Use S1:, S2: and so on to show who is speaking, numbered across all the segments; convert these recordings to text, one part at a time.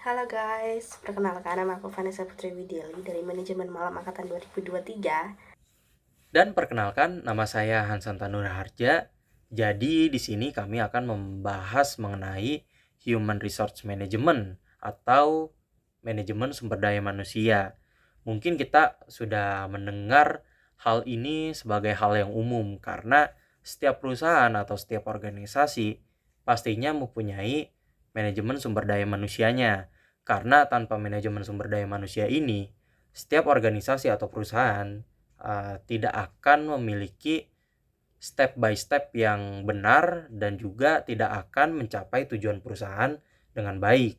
S1: Halo guys, perkenalkan nama aku Vanessa Putri Widiali dari Manajemen Malam Angkatan 2023.
S2: Dan perkenalkan, nama saya Hansanta Nurharja. Jadi di sini kami akan membahas mengenai Human Resource Management atau manajemen sumber daya manusia. Mungkin kita sudah mendengar hal ini sebagai hal yang umum karena setiap perusahaan atau setiap organisasi pastinya mempunyai manajemen sumber daya manusianya. Karena tanpa manajemen sumber daya manusia ini, setiap organisasi atau perusahaan tidak akan memiliki step by step yang benar dan juga tidak akan mencapai tujuan perusahaan dengan baik.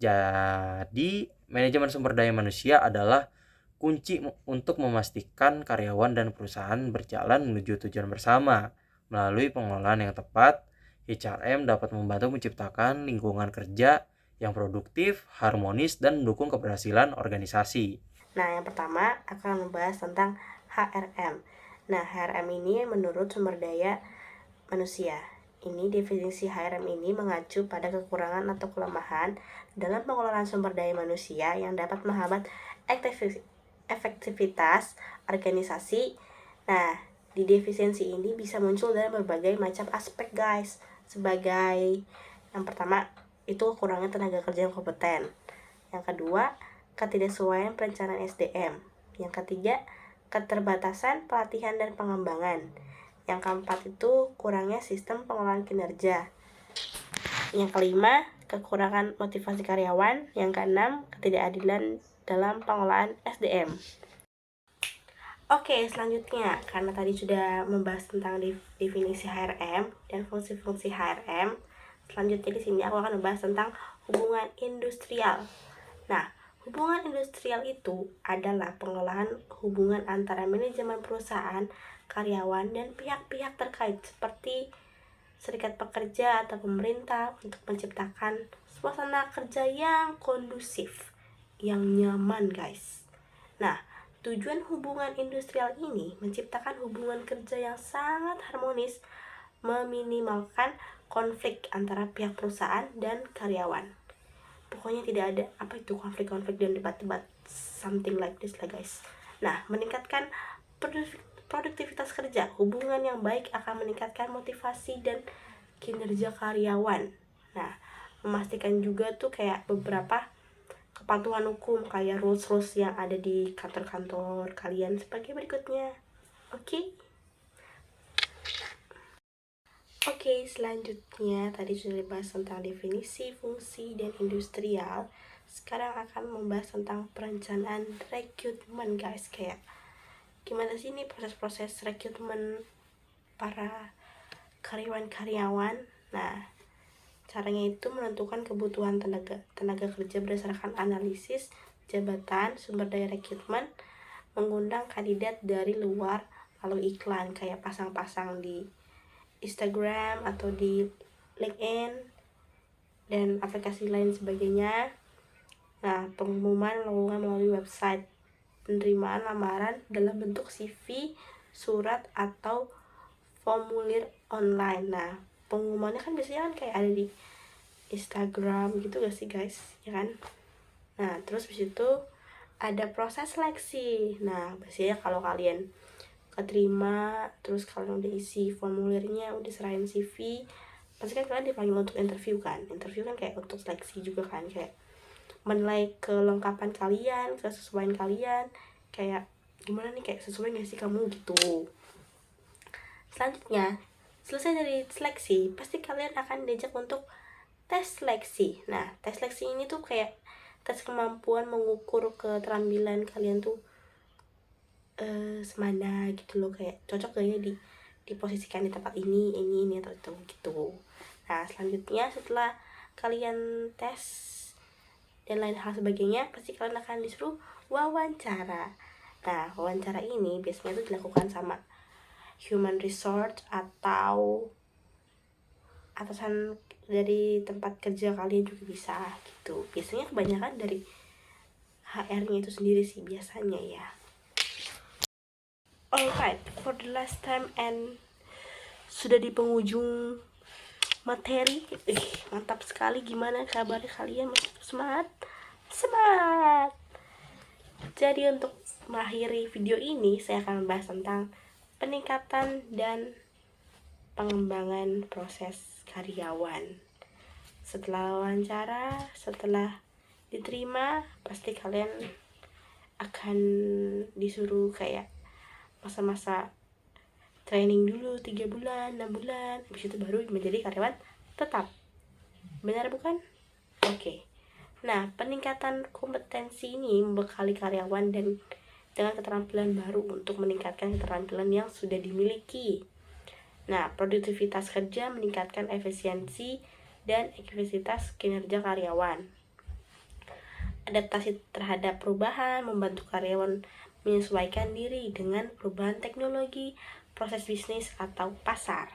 S2: Jadi, manajemen sumber daya manusia adalah kunci untuk memastikan karyawan dan perusahaan berjalan menuju tujuan bersama. Melalui pengelolaan yang tepat, HRM dapat membantu menciptakan lingkungan kerja yang produktif, harmonis, dan mendukung keberhasilan organisasi.
S1: Nah, yang pertama akan membahas tentang HRM. Nah, HRM ini menurut sumber daya manusia. Ini definisi HRM ini mengacu pada kekurangan atau kelemahan dalam pengelolaan sumber daya manusia yang dapat menghambat efektivitas organisasi. Nah, di defisiensi ini bisa muncul dalam berbagai macam aspek guys. Sebagai yang pertama itu kekurangan tenaga kerja yang kompeten. Yang kedua, ketidaksesuaian perencanaan SDM. Yang ketiga, keterbatasan pelatihan dan pengembangan. Yang keempat itu kurangnya sistem pengelolaan kinerja. Yang kelima, kekurangan motivasi karyawan. Yang keenam, ketidakadilan dalam pengelolaan SDM. Oke, selanjutnya karena tadi sudah membahas tentang definisi HRM dan fungsi-fungsi HRM, selanjutnya di sini aku akan membahas tentang hubungan industrial. Nah, hubungan industrial itu adalah pengolahan hubungan antara manajemen perusahaan, karyawan, dan pihak-pihak terkait seperti serikat pekerja atau pemerintah untuk menciptakan suasana kerja yang kondusif, yang nyaman guys. Nah, tujuan hubungan industrial ini menciptakan hubungan kerja yang sangat harmonis, meminimalkan konflik antara pihak perusahaan dan karyawan. Pokoknya tidak ada apa itu konflik-konflik dan debat-debat, something like this lah guys. Nah, meningkatkan produktivitas kerja. Hubungan yang baik akan meningkatkan motivasi dan kinerja karyawan. Nah, memastikan juga tuh kayak beberapa kepatuhan hukum kayak rules-rules yang ada di kantor-kantor kalian sebagai berikutnya. Oke? Oke, selanjutnya tadi sudah dibahas tentang definisi, fungsi, dan industrial. Sekarang akan membahas tentang perencanaan rekrutmen guys. Kayak gimana sih ini proses-proses rekrutmen para karyawan-karyawan. Nah, caranya itu menentukan kebutuhan tenaga kerja berdasarkan analisis jabatan, sumber daya rekrutmen, mengundang kandidat dari luar, lalu iklan kayak pasang-pasang di Instagram atau di LinkedIn dan aplikasi lain sebagainya. Nah, pengumuman dilakukan melalui website penerimaan lamaran dalam bentuk CV, surat, atau formulir online. Nah, pengumumannya kan biasanya kan kayak ada di Instagram gitu gak sih guys, ya kan? Nah, terus habis itu ada proses seleksi. Nah, biasanya kalau kalian keterima, terus kalian udah isi formulirnya, udah serahin CV, pasti kan kalian dipanggil untuk interview kan. Interview kan kayak untuk seleksi juga kan, kayak menilai kelengkapan kalian, kesesuaian kalian, kayak gimana nih, kayak sesuai gak sih kamu gitu. Selanjutnya, selesai dari seleksi, pasti kalian akan diajak untuk tes seleksi. Nah, tes seleksi ini tuh kayak tes kemampuan mengukur keterampilan kalian tuh semana gitu loh, kayak cocok gak ya diposisikan di tempat ini atau itu gitu. Nah, selanjutnya setelah kalian tes dan lain hal sebagainya, pasti kalian akan disuruh wawancara. Nah, wawancara ini biasanya tuh dilakukan sama human resource atau atasan dari tempat kerja kalian juga bisa gitu. Biasanya kebanyakan dari HR-nya itu sendiri sih biasanya ya. Alright, for the last time and sudah di penghujung materi. Mantap sekali. Gimana kabar kalian? Masih semangat? Semangat. Jadi untuk mengakhiri video ini, saya akan membahas tentang peningkatan dan pengembangan proses karyawan. Setelah wawancara, setelah diterima, pasti kalian akan disuruh kayak masa-masa training dulu 3 bulan, 6 bulan, habis itu baru menjadi karyawan tetap. Benar bukan? Oke. Nah, peningkatan kompetensi ini membekali karyawan dan dengan keterampilan baru untuk meningkatkan keterampilan yang sudah dimiliki. Nah, produktivitas kerja meningkatkan efisiensi dan efektivitas kinerja karyawan. Adaptasi terhadap perubahan membantu karyawan menyesuaikan diri dengan perubahan teknologi, proses bisnis, atau pasar.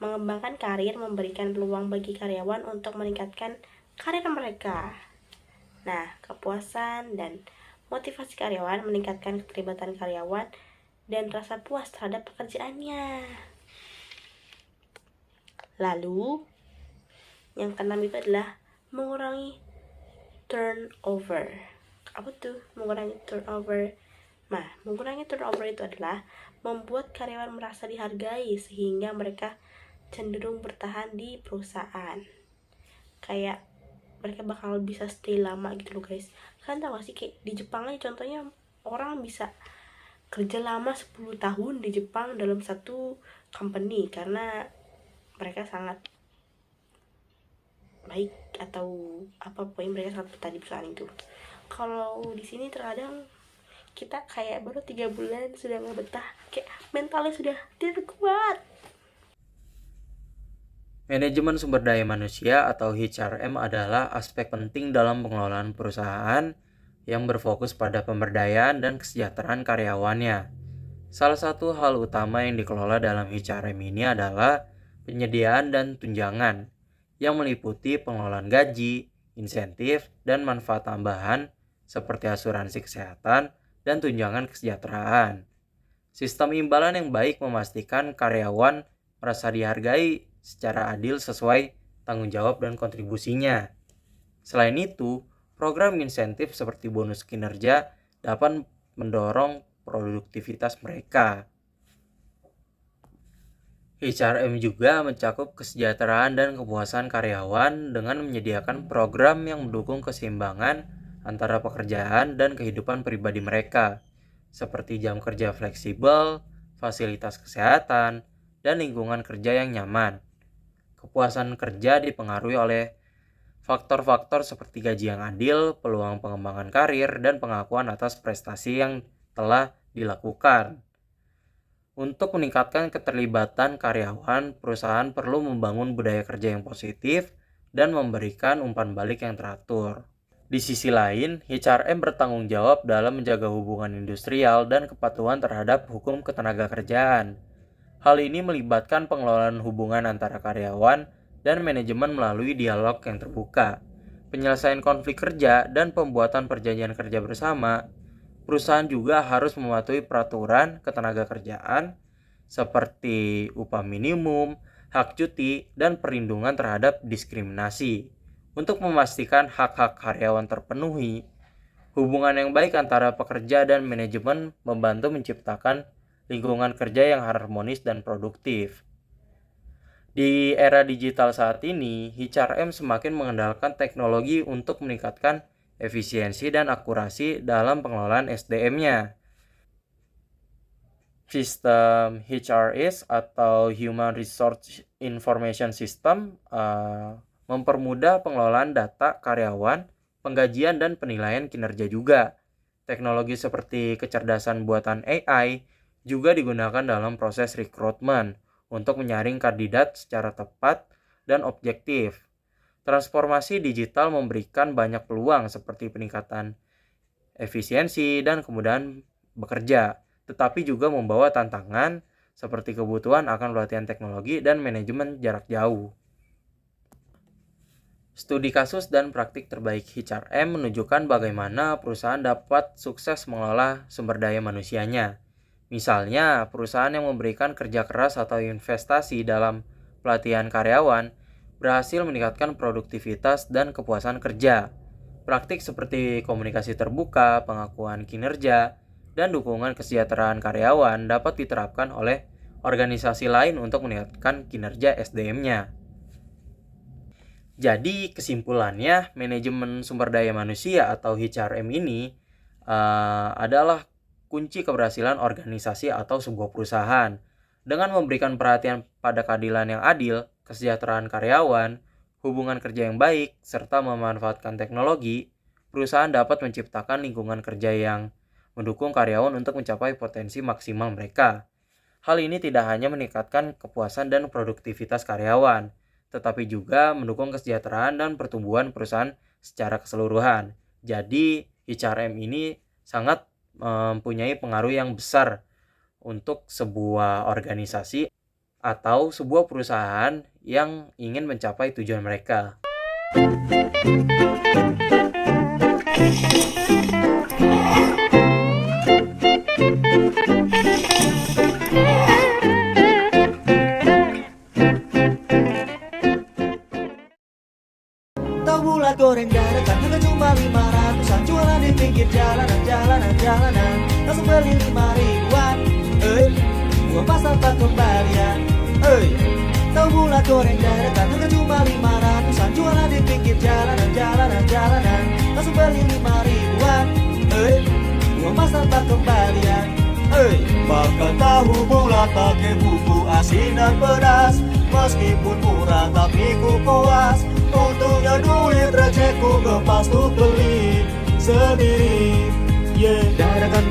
S1: Mengembangkan karir memberikan peluang bagi karyawan untuk meningkatkan karir mereka. Nah, kepuasan dan motivasi karyawan meningkatkan keterlibatan karyawan dan rasa puas terhadap pekerjaannya. Lalu, yang keenam itu adalah mengurangi turnover. Apa tuh mengurangi turnover? Nah, mengurangi turnover itu adalah membuat karyawan merasa dihargai sehingga mereka cenderung bertahan di perusahaan. Kayak mereka bakal bisa stay lama gitu loh guys. Kalian tahu gak sih kayak di Jepang aja contohnya, orang bisa kerja lama 10 tahun di Jepang dalam satu company karena mereka sangat baik atau apa, pokoknya mereka sangat betah di perusahaan itu. Kalau di sini terkadang kita kayak baru 3 bulan sudah nggak betah, kayak mentalnya sudah tidak kuat.
S2: Manajemen sumber daya manusia atau HRM adalah aspek penting dalam pengelolaan perusahaan yang berfokus pada pemberdayaan dan kesejahteraan karyawannya. Salah satu hal utama yang dikelola dalam HRM ini adalah penyediaan dan tunjangan, yang meliputi pengelolaan gaji, insentif, dan manfaat tambahan seperti asuransi kesehatan dan tunjangan kesejahteraan. Sistem imbalan yang baik memastikan karyawan merasa dihargai secara adil sesuai tanggung jawab dan kontribusinya. Selain itu, program insentif seperti bonus kinerja dapat mendorong produktivitas mereka. HRM juga mencakup kesejahteraan dan kepuasan karyawan dengan menyediakan program yang mendukung keseimbangan antara pekerjaan dan kehidupan pribadi mereka, seperti jam kerja fleksibel, fasilitas kesehatan, dan lingkungan kerja yang nyaman. Kepuasan kerja dipengaruhi oleh faktor-faktor seperti gaji yang adil, peluang pengembangan karir, dan pengakuan atas prestasi yang telah dilakukan. Untuk meningkatkan keterlibatan karyawan, perusahaan perlu membangun budaya kerja yang positif dan memberikan umpan balik yang teratur. Di sisi lain, HRM bertanggung jawab dalam menjaga hubungan industrial dan kepatuhan terhadap hukum ketenagakerjaan. Hal ini melibatkan pengelolaan hubungan antara karyawan dan manajemen melalui dialog yang terbuka, penyelesaian konflik kerja, dan pembuatan perjanjian kerja bersama. Perusahaan juga harus mematuhi peraturan ketenagakerjaan seperti upah minimum, hak cuti, dan perlindungan terhadap diskriminasi. Untuk memastikan hak-hak karyawan terpenuhi, hubungan yang baik antara pekerja dan manajemen membantu menciptakan lingkungan kerja yang harmonis dan produktif. Di era digital saat ini, HRM semakin mengandalkan teknologi untuk meningkatkan efisiensi dan akurasi dalam pengelolaan SDM-nya. Sistem HRIS atau Human Resource Information System mempermudah pengelolaan data karyawan, penggajian, dan penilaian kinerja juga. Teknologi seperti kecerdasan buatan AI juga digunakan dalam proses rekrutmen untuk menyaring kandidat secara tepat dan objektif. Transformasi digital memberikan banyak peluang seperti peningkatan efisiensi dan kemudahan bekerja, tetapi juga membawa tantangan seperti kebutuhan akan pelatihan teknologi dan manajemen jarak jauh. Studi kasus dan praktik terbaik HRM menunjukkan bagaimana perusahaan dapat sukses mengelola sumber daya manusianya. Misalnya, perusahaan yang memberikan kerja keras atau investasi dalam pelatihan karyawan berhasil meningkatkan produktivitas dan kepuasan kerja. Praktik seperti komunikasi terbuka, pengakuan kinerja, dan dukungan kesejahteraan karyawan dapat diterapkan oleh organisasi lain untuk meningkatkan kinerja SDM-nya. Jadi kesimpulannya, manajemen sumber daya manusia atau HRM ini adalah kunci keberhasilan organisasi atau sebuah perusahaan. Dengan memberikan perhatian pada keadilan yang adil, kesejahteraan karyawan, hubungan kerja yang baik, serta memanfaatkan teknologi, perusahaan dapat menciptakan lingkungan kerja yang mendukung karyawan untuk mencapai potensi maksimal mereka. Hal ini tidak hanya meningkatkan kepuasan dan produktivitas karyawan, tetapi juga mendukung kesejahteraan dan pertumbuhan perusahaan secara keseluruhan. Jadi, HRM ini sangat mempunyai pengaruh yang besar untuk sebuah organisasi atau sebuah perusahaan yang ingin mencapai tujuan mereka.
S3: Tahu bulat goreng dadakan harga cuma 500-an, jualan di pinggir jalanan. Langsung beli 5 ribuan, uang pas tanpa kembalian. Tahu bulat goreng dadakan harga cuma 500-an, jualan di pinggir jalanan. Langsung beli 5 ribuan, uang pas tanpa kembalian. Makan tahu bulat pakai bumbu asin dan pedas, meskipun murah tapi ku puas. Untungnya duit recehku ngepas tuh beli sendiri. Dadakan